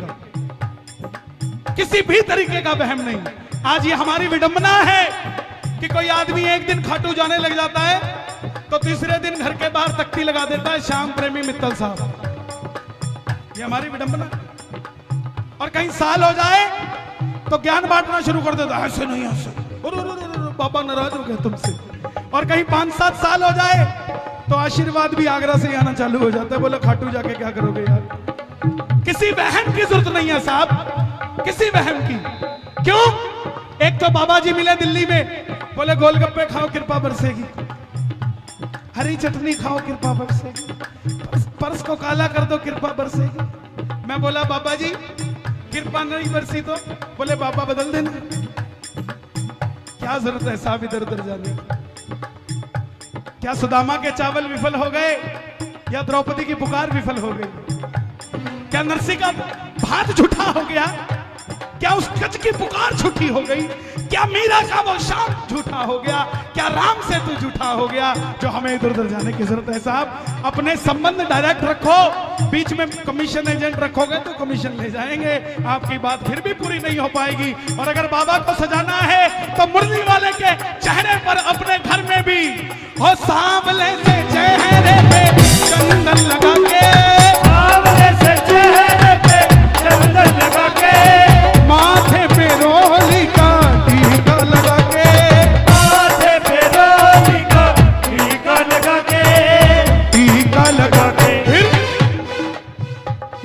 का वहम नहीं। आज ये हमारी विडंबना है कि कोई आदमी एक दिन खाटू जाने लग जाता है तो तीसरे दिन घर के बाहर तख्ती लगा देता है श्याम प्रेमी मित्तल साहब। ये हमारी विडंबना। और कहीं साल हो जाए तो ज्ञान बांटना शुरू कर देता है, ऐसे नहीं ऐसे, बाबा नाराज हो गए तुमसे। और कहीं 5-7 साल हो जाए तो आशीर्वाद भी आगरा से आना चालू हो जाता है, बोले खाटू जाके क्या करोगे यार। किसी वहम की जरूरत नहीं है साहब, किसी वहम की। क्यों? एक तो बाबा जी मिले दिल्ली में, बोले गोलगप्पे खाओ कृपा बरसेगी, हरी चटनी खाओ कृपा बरसेगी, पर्स को काला कर दो कृपा बरसेगी। मैं बोला बाबा जी कृपा नहीं बरसी तो? बोले बाबा बदल देना। क्या जरूरत है साहब इधर उधर जाने की? क्या सुदामा के चावल विफल हो गए या द्रौपदी की पुकार विफल हो गई? क्या नरसी का भात झूठा हो गया? क्या उस कच की पुकार झूठी हो गई? क्या मीरा का वो शाम झूठा हो गया? क्या राम से तू झूठा हो गया? जो हमें इधर उधर जाने की जरूरत है साहब। अपने संबंध डायरेक्ट रखो, बीच में कमीशन एजेंट रखोगे तो कमीशन ले जाएंगे, आपकी बात फिर भी पूरी नहीं हो पाएगी। और अगर बाबा को सजाना है तो मुरली वाले के चेहरे पर अपने घर में भी हो सांवले से चेहरे पे चंदन लगा के, सांवले से चेहरे पे चंदन लगा के, माथे पे रोली का टीका लगा के, माथे पे रोली का टीका लगा के, टीका लगा के। फिर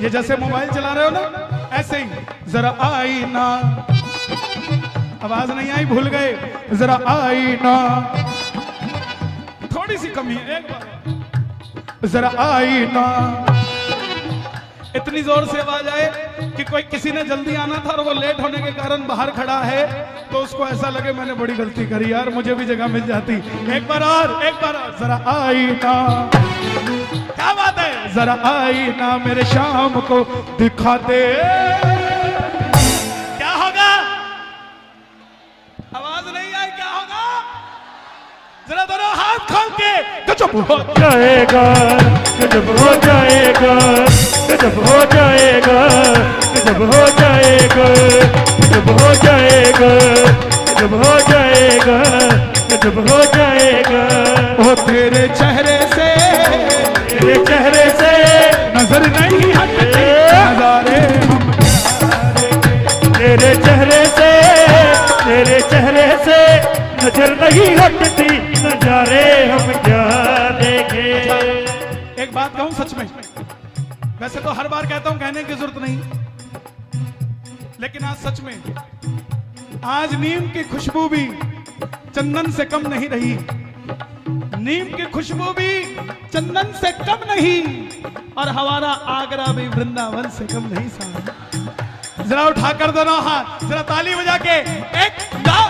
ये जैसे मोबाइल चला रहे हो ना, ऐसे ही जरा आईना, आवाज नहीं आई, भूल गए, जरा आईना थोड़ी सी कमी है, एक बार जरा आईना। इतनी जोर से आवाज आए कि कोई किसी ने जल्दी आना था और वो लेट होने के कारण बाहर खड़ा है, तो उसको ऐसा लगे मैंने बड़ी गलती करी, यार मुझे भी जगह मिल जाती। एक बार और जरा आईना। क्या बात है, जरा आईना मेरे शाम को दिखा दे। क्या होगा, आवाज नहीं आई, क्या होगा? जरा दोनों हाथ खोल के गजब हो जाएगा, गजब हो जाएगा, गजब हो जाएगा, गजब हो जाएगा, गजब हो जाएगा, गजब हो जाएगा, गजब हो जाएगा। ओ तेरे चेहरे से, तेरे चेहरे से नजर नहीं हटती नजारे हम तेरे चेहरे से, तेरे चेहरे से नजर नहीं हटती, नजारे हम क्या देखे। एक बात कहूं सच में, वैसे तो हर बार कहता हूं, कहने की जरूरत नहीं, लेकिन आज सच में, आज नीम की खुशबू भी चंदन से कम नहीं रही, नीम की खुशबू भी चंदन से कम नहीं, और हमारा आगरा भी वृंदावन से कम नहीं साहब। जरा उठाकर दोनों हाथ, जरा ताली बजा के एक दो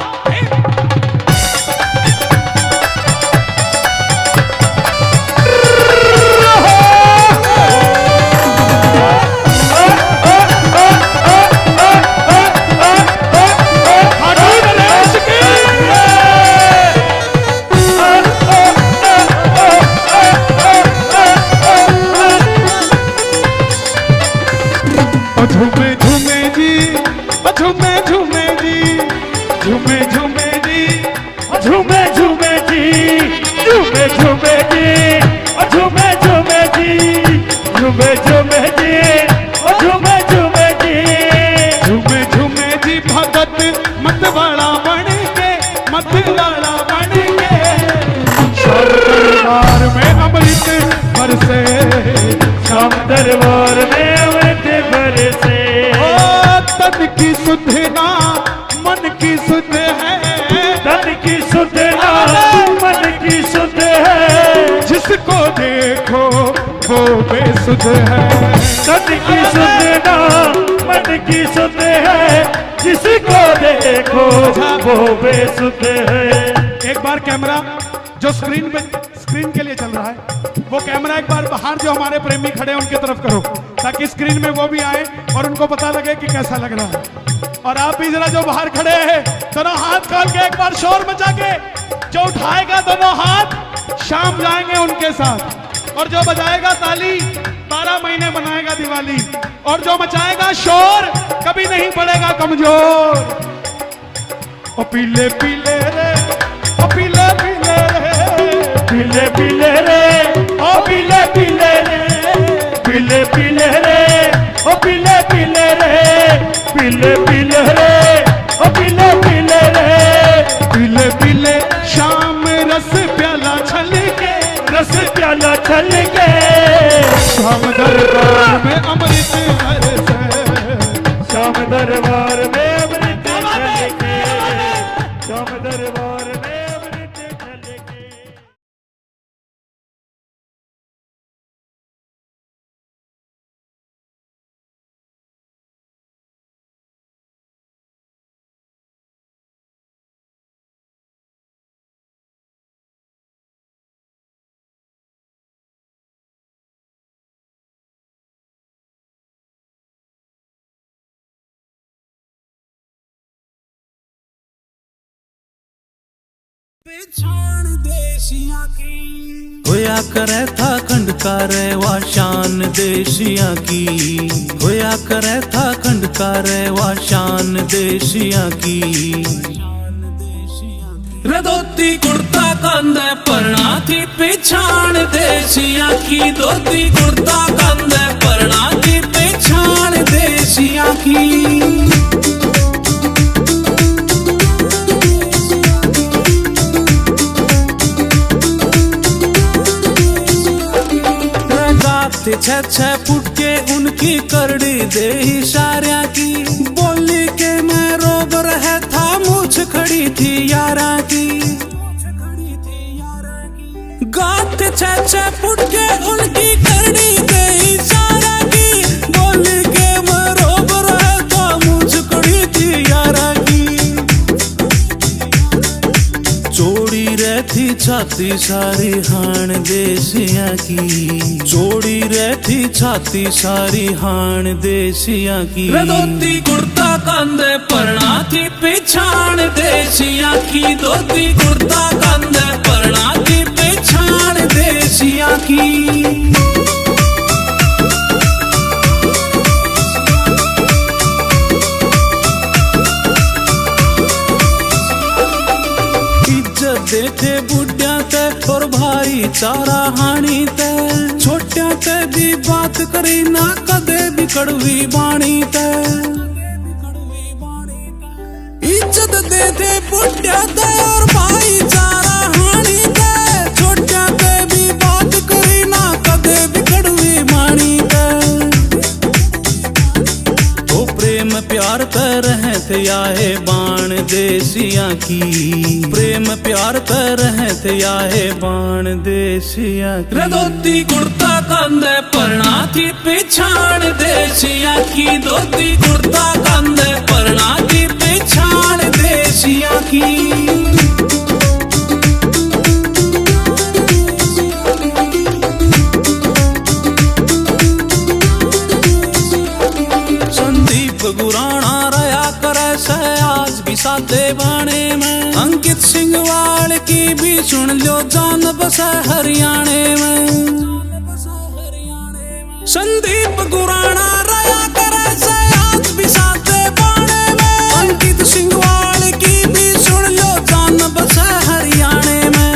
झूमे झूमे जी, झूमे झूमे जी, झूमे झूमे जी, झूमे झूमे जी, झूमे झूमे जी, झूमे झूमे जी, झूमे झूमे जी, झूमे झूमे जी, झूमे झूमे जी, भगत मतवाला बन के, मतवाला बन के, दरबार में अमृत बरसे, शाम दरबार में अमृत बरसे। तन की सुधना मन की सुध है, तन की सुधना मन की सुध है, जिसको देखो वो बेसुध है। तन की सुधना मन की सुध है, जिसको देखो वो बेसुध है। एक बार कैमरा जो स्क्रीन के लिए चल रहा है, वो कैमरा एक बार बाहर जो हमारे प्रेमी खड़े हैं उनकी तरफ करो, ताकि स्क्रीन में वो भी आए और उनको पता लगे कि कैसा लग रहा है। और आप भी जरा जो बाहर खड़े हैं, दोनों हाथ खोल के एक बार शोर मचा के, जो उठाएगा दोनों हाथ शाम जाएंगे उनके साथ, और जो बजाएगा ताली 12 महीने मनाएगा दिवाली, और जो मचाएगा शोर कभी नहीं पड़ेगा कमजोर। ओ पीले पीले रे, ओ पीले पीले रे, पीले पीले रे, ओ पीले पीले रे, पीले पीले रे, ओ पीले पीले रे, पीले पीले रे, ओ पीले पीले रे, पीले पीले शाम रस प्याला छल के, रस प्याला छल के, शाम दरबार में अमृत बरसे, शाम दरबार में अमृत छल के, शाम दरबार में अमृत छल के। पहचान देशिया की होया करे था खंडकार वा शान देशिया की, होया करे था खंडकार वा शान देशिया की। धोती कुर्ता कंधे परना थी पहचान देशिया की, धोती कुर्ता कंधे परना थी पहचान देशिया की। छह फुट के उनकी करड़ी दे इशारा की, बोली के मैं रोब रहा था मूछ खड़ी थी यारा की। गात छे पुटके उनकी करनी गई सारा की बोल के बरोबर है तो मुझकड़ी थी यारा की चोड़ी रहती छाती सारी हाण देसिया की चोड़ी रहती छाती सारी हाण देसिया की धोती कुर्ता कंधे परना थी पिछाण देसिया की धोती कुर्ता कंधे परना थी पिछाण देसिया की देखे बुढ़िया ते और भाई चारा हानी ते छोटिया ते भी बात करी ना कदे भी कड़वी बाणी ते इज्जत देते बुढ़िया ते और भाई चारा हानी ते छोटिया ते भी बात करी ना कदे भी कड़वी बाणी ते तो प्रेम प्यार कर रहे थे याहे बाण देसिया की प्रेम प्यार कर रहे थे याहे बाण देसिया की धोती कुर्ता कंधे परना थी पिछाण देसिया की धोती कुर्ता कंधे परना थी पिछाण देसिया की गुराना रया करे से आज भी साथे बाणे में अंकित सिंह वाल की भी सुन लो जान बसे हरियाणे में संदीप गुराना रया करे से आज भी साथे बाणे में अंकित सिंह वाल की भी सुन लो जान बसे हरियाणे में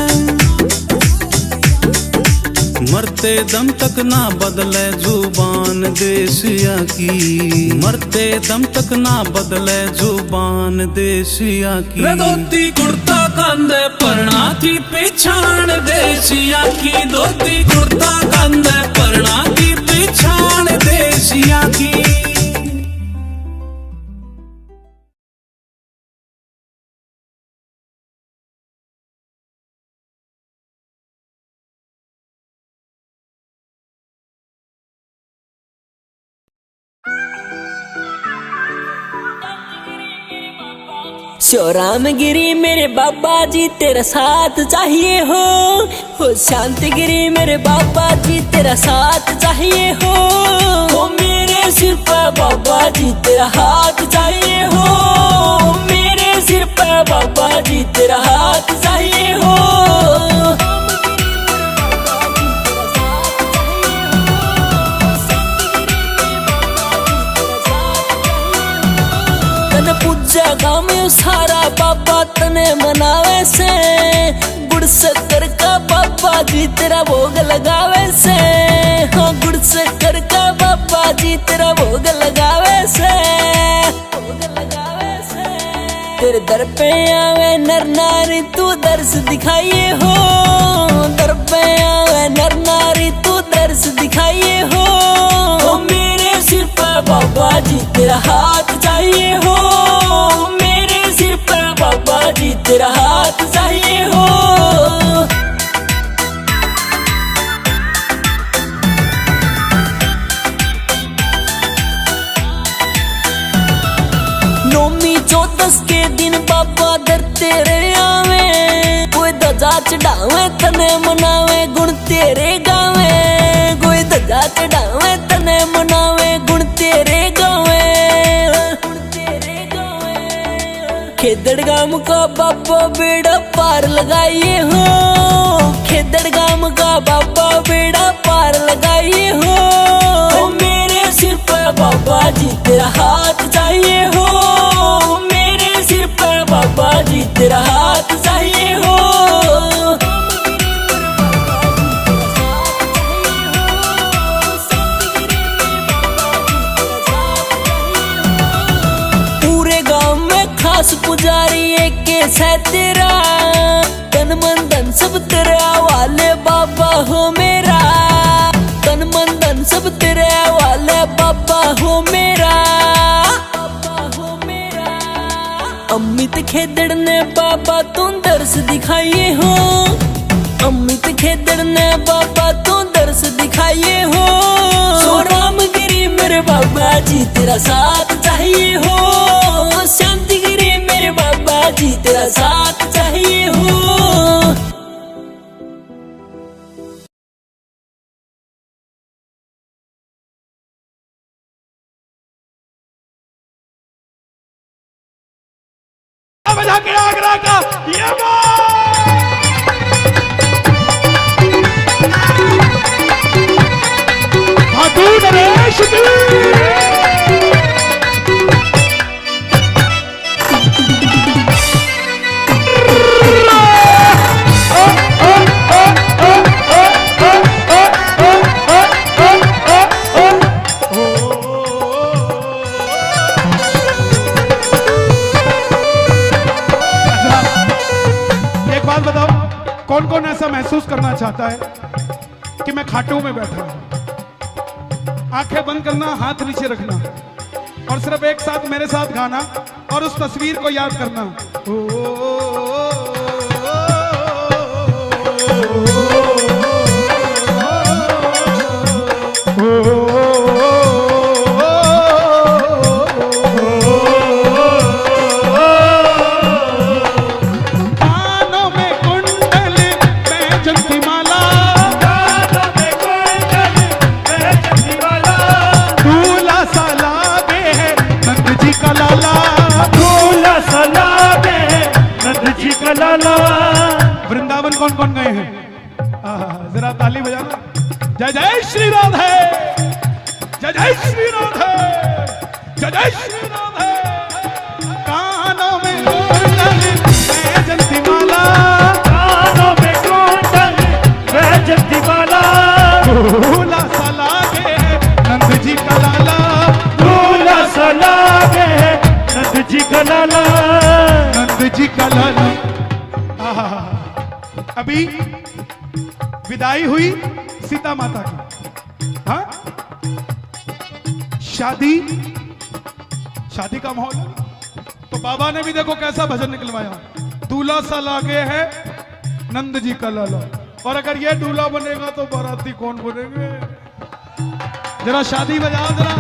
मरते दम तक ना बदले जुबान देसिया की मरते दम तक ना बदले जुबान देसिया की धोती कुर्ता कंधे परना थी पिछाण देसिया की धोती कुर्ता कंधे परना थी पिछाण देसिया की श्योराम गिरी मेरे बाबा जी तेरा साथ चाहिए हो शांतिगिरी मेरे बाबा जी तेरा साथ चाहिए हो मेरे सिर पर बाबा जी तेरा हाथ चाहिए हो मेरे सिर पर बाबा जी तेरा हाथ चाहिए हो पूजा गाँव में सारा बाबा तने मनावे से गुड़ शक्कर का बाबा जी तेरा भोग लगावे से हाँ गुड़ शक्कर का बाबा जी तेरा भोग लगावे से तेरे दर पे आवे नर नारी तू दर्श दिखाइए हो दर पे आवे नर नारी तू दर्श दिखाइए हो मेरे सिर पर बाबा जी तेरा हाथ चाहिए हो मेरे सिर पर बाबा जी तेरा हाथ चाहिए हो नौमी चौदस के दिन बाबा दर तेरे आवे कोई ध्वजा चढ़ावे तने मनावे गुण तेरे गावे कोई ध्वजा चढ़ावे तने मनावे गुण तेरे गावे खेदड़ गाम का बाबा बेड़ा पार लगाइए हो खेदड़ गाम का बाबा बेड़ा पार लगाइए हो मेरे सिर पर बाबा जी तेरा हाथ चाहिए हो मेरे सिर पर बाबा जी तेरा हाथ चाहिए हो पुजारी एक है तेरा तन मन धन सब तेरे वाले बाबा हो मेरा तन मन धन सब तेरे वाले बाबा हो मेरा अमित खेदड़ ने बाबा तुम दर्श दिखाइए हो अमित खेदड़ ने बाबा तो दर्श दिखाइए हो। सो रामगिरी मेरे बाबा जी तेरा साथ चाहिए हो। शांतिगिरी मेरे बाबा जी तेरा साथ चाहिए हो। बजा के आगरा का ये नरेश कौन कौन ऐसा महसूस करना चाहता है कि मैं खाटू में बैठा हूं? आंखें बंद करना, हाथ नीचे रखना और सिर्फ एक साथ मेरे साथ गाना और उस तस्वीर को याद करना। वृंदावन कौन कौन गए हैं? जरा ताली बजाना। जय जय श्री राधे, जय जय श्री राधे, जय जय श्री राधे। कानों में कुंडल वैजयंती माला, कानों में कुंडल वैजयंती माला। दूल्हा सा लागे है नंद जी का लाला, दूल्हा सा लागे है नंद जी का लाला, नंद जी का लाला। अभी विदाई हुई सीता माता की। हाँ, शादी का माहौल। तो बाबा ने भी देखो कैसा भजन निकलवाया, दूल्हा सा लागे है नंद जी का लाला। और अगर ये दूल्हा बनेगा तो बाराती कौन बनेंगे? जरा शादी बजाओ जरा।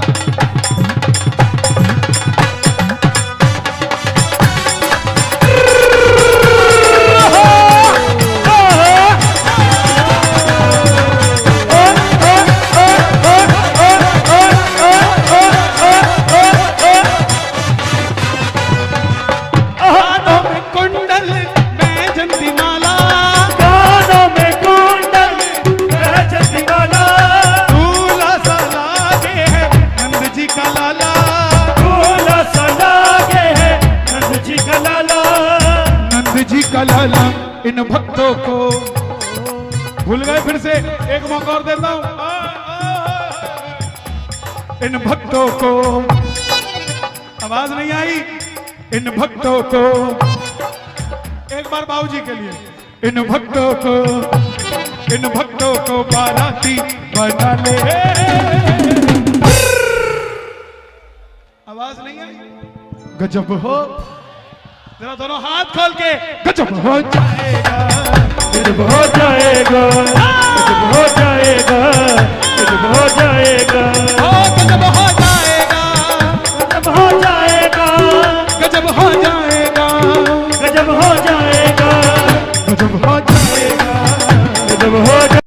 लाला इन भक्तों को भूल गए, फिर से एक मौका और देता हूं। इन भक्तों को, आवाज नहीं आई, इन भक्तों को एक बार बाबूजी के लिए। इन भक्तों को बाराती बना ले। आवाज नहीं आई। गजब हो, जरा दोनों हाथ खोल के। गजब हो जाएगा, हो जाएगा।